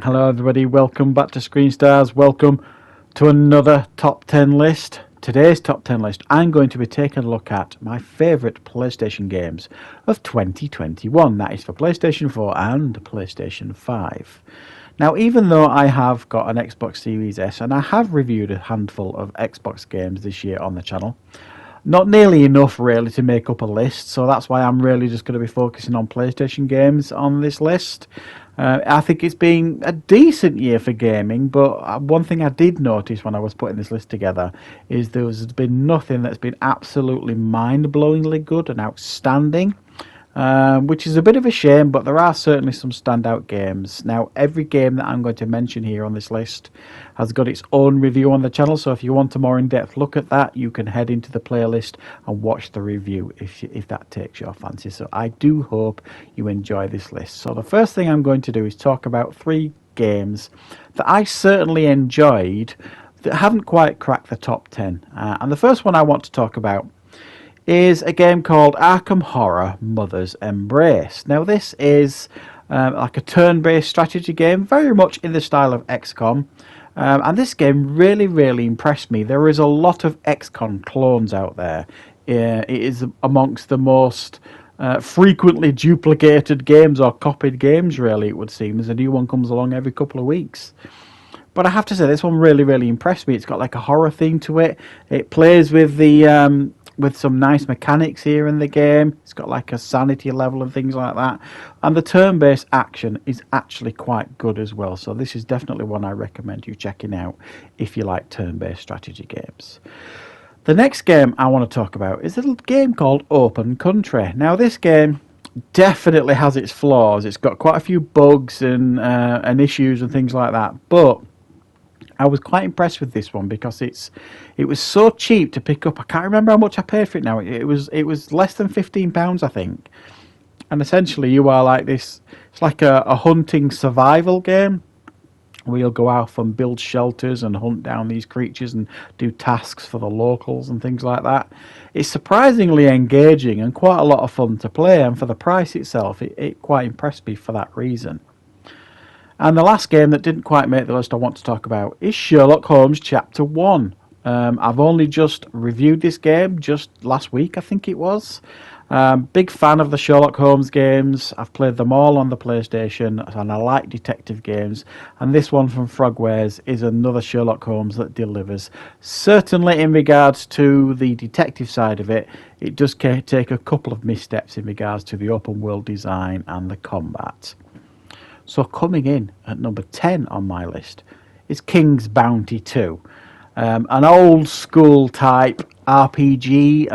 Hello everybody, welcome back to Screenstars, welcome to another top 10 list. Today's top 10 list, I'm going to be taking a look at my favourite PlayStation games of 2021. That is for PlayStation 4 and PlayStation 5. Now, even though I have got an Xbox Series S and I have reviewed a handful of Xbox games this year on the channel, not nearly enough really to make up a list, so that's why I'm really just going to be focusing on PlayStation games on this list. I think it's been a decent year for gaming, but one thing I did notice when I was putting this list together is there's been nothing that's been absolutely mind-blowingly good and outstanding. Which is a bit of a shame, but there are certainly some standout games. Now, every game that I'm going to mention here on this list has got its own review on the channel, so if you want a more in-depth look at that, you can head into the playlist and watch the review if that takes your fancy. So I do hope you enjoy this list. So the first thing I'm going to do is talk about 3 games that I certainly enjoyed that haven't quite cracked the top 10. And the first one I want to talk about is a game called Arkham Horror Mother's Embrace. Now this is like a turn-based strategy game, very much in the style of XCOM. And this game really impressed me. There is a lot of XCOM clones out there. It is amongst the most frequently duplicated games or copied games, really, it would seem, as a new one comes along every couple of weeks. But I have to say, this one really impressed me. It's got like a horror theme to it. It plays with the with some nice mechanics here in the game. It's got like a sanity level and things like that. And the turn-based action is actually quite good as well. So this is definitely one I recommend you checking out if you like turn-based strategy games. The next game I want to talk about is a little game called Open Country. Now this game definitely has its flaws. It's got quite a few bugs and issues and things like that. But I was quite impressed with this one because it was so cheap to pick up. I can't remember how much I paid for it now. It was less than £15, I think. And essentially you are like this, it's like a hunting survival game where you'll go out and build shelters and hunt down these creatures and do tasks for the locals and things like that. It's surprisingly engaging and quite a lot of fun to play, and for the price itself, it quite impressed me for that reason. And the last game that didn't quite make the list I want to talk about is Sherlock Holmes Chapter 1. I've only just reviewed this game just last week, I think it was. Big fan of the Sherlock Holmes games. I've played them all on the PlayStation, and I like detective games. And this one from Frogwares is another Sherlock Holmes that delivers. Certainly in regards to the detective side of it, it does take a couple of missteps in regards to the open world design and the combat. So coming in at number 10 on my list is King's Bounty 2. An old school type RPG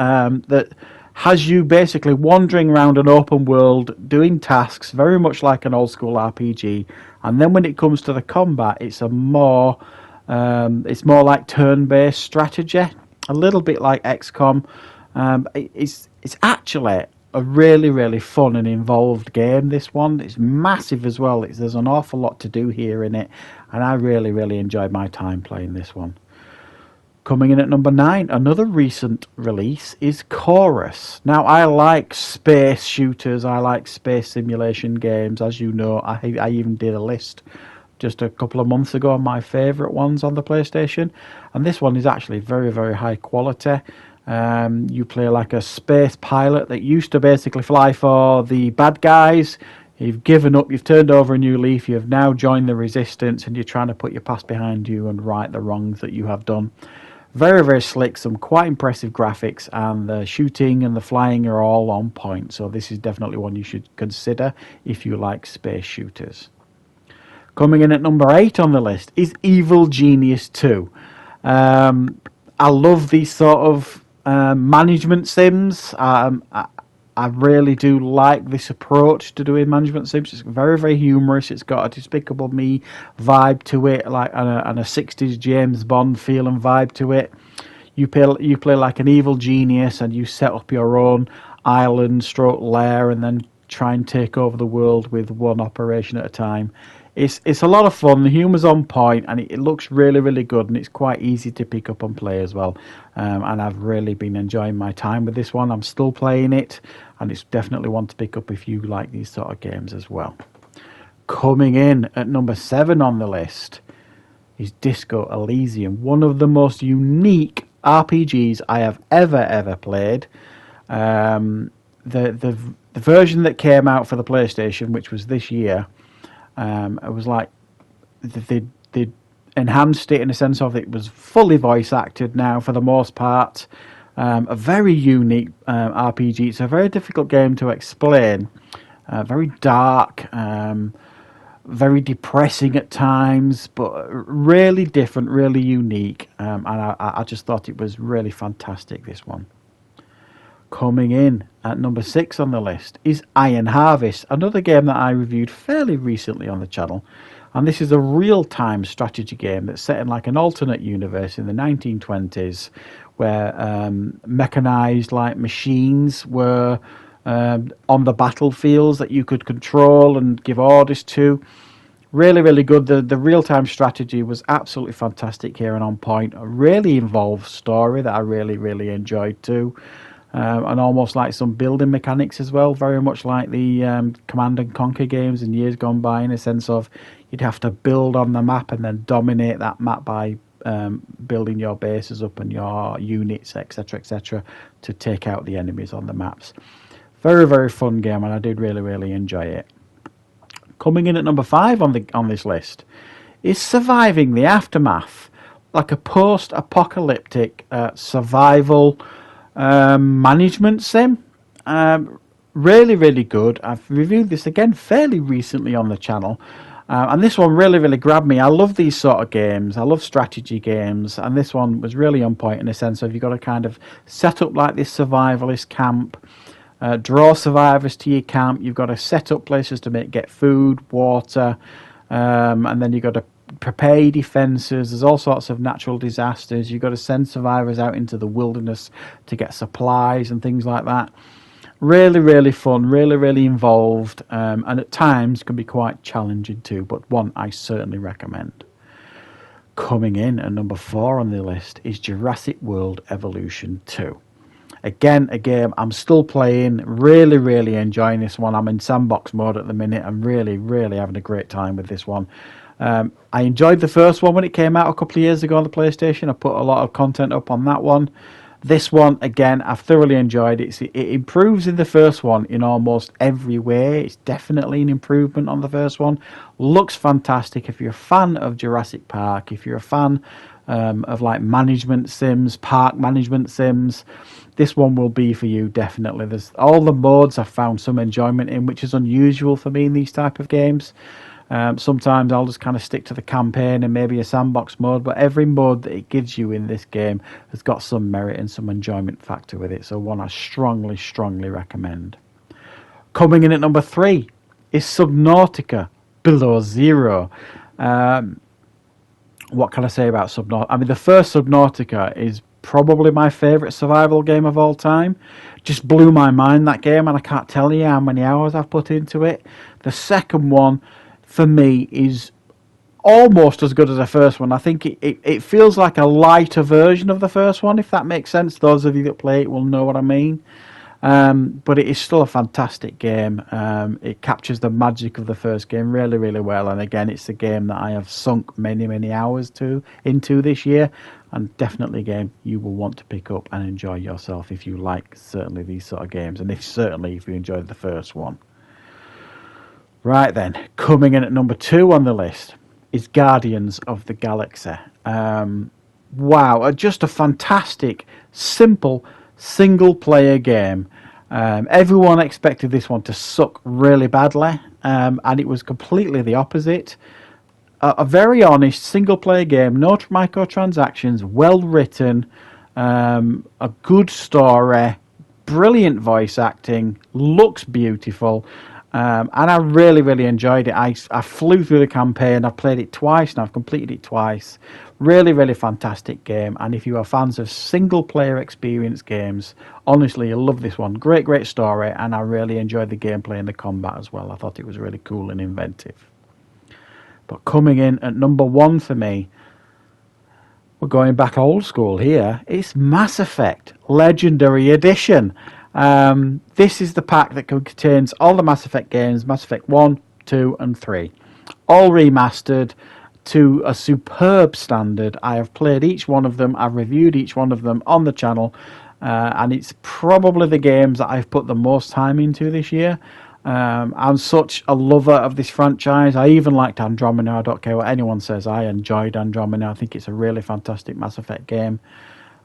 that has you basically wandering around an open world doing tasks, very much like an old school RPG. And then when it comes to the combat, it's more like turn-based strategy, a little bit like XCOM. It's actually a really fun and involved game, this one. It's massive as well. There's an awful lot to do here in it, and I really enjoyed my time playing this one. Coming in at number 9, another recent release is Chorus. Now, I like space shooters, I like space simulation games. As you know, I even did a list just a couple of months ago on my favourite ones on the PlayStation, and this one is actually very high quality. You play like a space pilot that used to basically fly for the bad guys. You've given up, you've turned over a new leaf, you've now joined the resistance, and you're trying to put your past behind you and right the wrongs that you have done. Very slick, some quite impressive graphics, and the shooting and the flying are all on point. So this is definitely one you should consider if you like space shooters. Coming in at number 8 on the list is Evil Genius 2. I love these sort of management sims. I really do like this approach to doing management sims. It's very humorous. It's got a Despicable Me vibe to it, like and a 60s James Bond feel and vibe to it. You play like an evil genius, and you set up your own island stroke lair and then try and take over the world with one operation at a time. It's a lot of fun. The humour's on point, and it looks really good, and it's quite easy to pick up and play as well. And I've really been enjoying my time with this one. I'm still playing it, and it's definitely one to pick up if you like these sort of games as well. Coming in at number 7 on the list is Disco Elysium, one of the most unique RPGs I have ever played. The version that came out for the PlayStation, which was this year, it was like they enhanced it in the sense of it was fully voice acted now for the most part. A very unique RPG. It's a very difficult game to explain. Very dark, very depressing at times, but really different, really unique. And I just thought it was really fantastic, this one. Coming in at number 6 on the list is Iron Harvest, another game that I reviewed fairly recently on the channel. And this is a real-time strategy game that's set in like an alternate universe in the 1920s, where mechanized like machines were on the battlefields that you could control and give orders to. Really good. The real-time strategy was absolutely fantastic here and on point. A really involved story that I really enjoyed too. And almost like some building mechanics as well, very much like the Command and Conquer games in years gone by, in a sense of you'd have to build on the map and then dominate that map by building your bases up and your units, etc., to take out the enemies on the maps. Very fun game, and I did really enjoy it. Coming in at number 5 on this list is Surviving the Aftermath, like a post-apocalyptic survival management sim. Really good. I've reviewed this again fairly recently on the channel, and this one really grabbed me. I love these sort of games. I love strategy games, and this one was really on point in the sense of you've got to kind of set up like this survivalist camp, draw survivors to your camp. You've got to set up places to get food, water, and then you've got to prepare defences. There's all sorts of natural disasters. You've got to send survivors out into the wilderness to get supplies and things like that. Really fun, really involved, and at times can be quite challenging too, but one I certainly recommend. Coming in at number 4 on the list is Jurassic World Evolution 2. Again, a game I'm still playing, really enjoying this one. I'm in sandbox mode at the minute. I'm really having a great time with this one. I enjoyed the first one when it came out a couple of years ago on the PlayStation. I put a lot of content up on that one. This one, again, I've thoroughly enjoyed it. It improves in the first one in almost every way. It's definitely an improvement on the first one. Looks fantastic. If you're a fan of Jurassic Park, if you're a fan of like management sims, park management sims, this one will be for you, definitely. There's all the modes I've found some enjoyment in, which is unusual for me in these type of games. Sometimes I'll just kind of stick to the campaign and maybe a sandbox mode, but every mode that it gives you in this game has got some merit and some enjoyment factor with it, so one I strongly recommend. Coming in at number 3 is Subnautica Below Zero. What can I say about Subnautica? I mean, the first Subnautica is probably my favourite survival game of all time. Just blew my mind, that game, and I can't tell you how many hours I've put into it. The second one, for me, is almost as good as the first one. I think it feels like a lighter version of the first one, if that makes sense. Those of you that play it will know what I mean. But it is still a fantastic game. It captures the magic of the first game really well. And again, it's a game that I have sunk many hours into this year. And definitely a game you will want to pick up and enjoy yourself if you like certainly these sort of games. And if you enjoyed the first one. Right then, coming in at number 2 on the list is Guardians of the Galaxy. Wow, just a fantastic, simple, single-player game. Everyone expected this one to suck really badly, and it was completely the opposite. A very honest, single-player game, no microtransactions, well-written, a good story, brilliant voice acting, looks beautiful. And I really enjoyed it. I flew through the campaign. I've played it twice and I've completed it twice. Really fantastic game. And if you are fans of single player experience games, honestly, you'll love this one. Great story, and I really enjoyed the gameplay and the combat as well. I thought it was really cool and inventive. But coming in at number 1 for me, we're going back old school here. It's Mass Effect Legendary Edition. This is the pack that contains all the Mass Effect games, Mass Effect 1, 2, and 3. All remastered to a superb standard. I have played each one of them. I've reviewed each one of them on the channel. And it's probably the games that I've put the most time into this year. I'm such a lover of this franchise. I even liked Andromeda. I don't care what anyone says. I enjoyed Andromeda. I think it's a really fantastic Mass Effect game.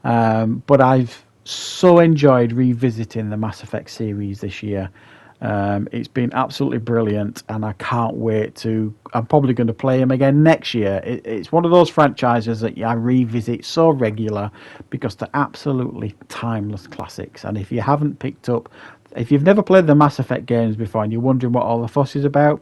But I've so enjoyed revisiting the Mass Effect series this year. It's been absolutely brilliant, and I can't wait to... I'm probably going to play them again next year. It's one of those franchises that I revisit so regular because they're absolutely timeless classics. And if you haven't picked up... If you've never played the Mass Effect games before and you're wondering what all the fuss is about,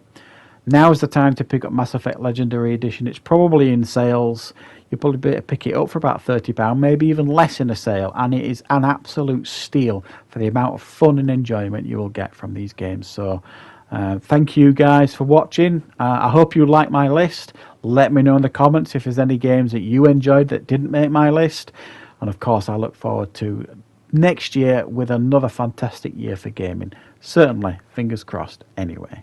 now's the time to pick up Mass Effect Legendary Edition. It's probably in sales. You'll probably be able to pick it up for about £30, maybe even less in a sale, and it is an absolute steal for the amount of fun and enjoyment you will get from these games. So thank you guys for watching. I hope you like my list. Let me know in the comments if there's any games that you enjoyed that didn't make my list. And of course, I look forward to next year with another fantastic year for gaming. Certainly, fingers crossed anyway.